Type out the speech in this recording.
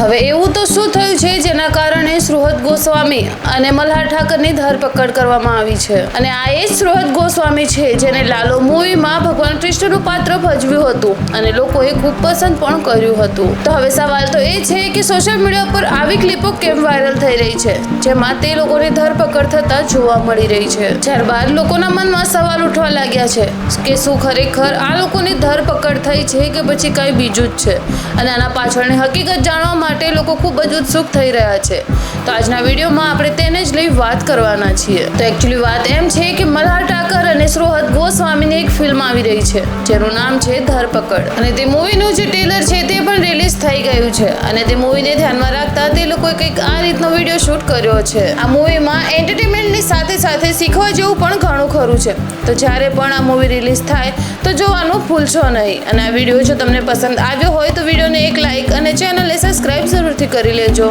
હવે એવું તો શું થયું છે જેના કારણે સુહૃત ગોસ્વામી અને મલ્હાર ઠાકરની ધરપકડ કરવામાં આવી છે? અને આ એ જ સુહૃત ગોસ્વામી છે જેને લાલો મૂવીમાં ભગવાન કૃષ્ણનું પાત્ર ભજવ્યું હતું અને લોકોએ ખૂબ પસંદ પણ કર્યું હતું. તો હવે સવાલ તો એ છે કે સોશિયલ મીડિયા પર આવી ક્લિપો કેમ વાયરલ થઈ રહી છે જેમાં તે લોકોની ધરપકડ થતા જોવા મળી રહી છે. ત્યારબાદ લોકોના મનમાં સવાલ ઉઠવા લાગ્યા છે કે શું ખરેખર આ લોકોની ધરપકડ થઈ છે કે પછી કંઈ બીજું જ છે? અને આના પાછળની હકીકત જાણવા માટે લોકો ખૂબ જ ઉત્સુક થઈ રહ્યા છે. તો આજના વિડીયોમાં આપણે તેને જ લઈ વાત કરવાના છીએ. તો એકચ્યુઅલી વાત એમ છે કે મલ્હાર ઠાકર અને સુહૃત ગોસ્વામીની એક ફિલ્મ આવી રહી છે જેનું નામ છે ધરપકડ. અને તે મૂવીનું જે ટ્રેલર છે તે પણ રિલીઝ થઈ ગયું છે અને તે મૂવીને ધ્યાનમાં રાખતા તે લોકોએ કંઈક આ રીતનો વિડીયો શૂટ કર્યો છે. આ મૂવીમાં એન્ટરટેનમેન્ટની સાથે સાથે શીખવા જેવું પણ ઘણું ખરું છે. તો જ્યારે પણ આ મૂવી રિલીઝ થાય તો જોવાનું ભૂલશો નહીં. અને આ વિડીયો જો તમને પસંદ આવ્યો હોય તો વિડીયોને એક લાઇક અને ચેનલને સબસ્ક્રાઇબ જરૂરથી કરી લેજો.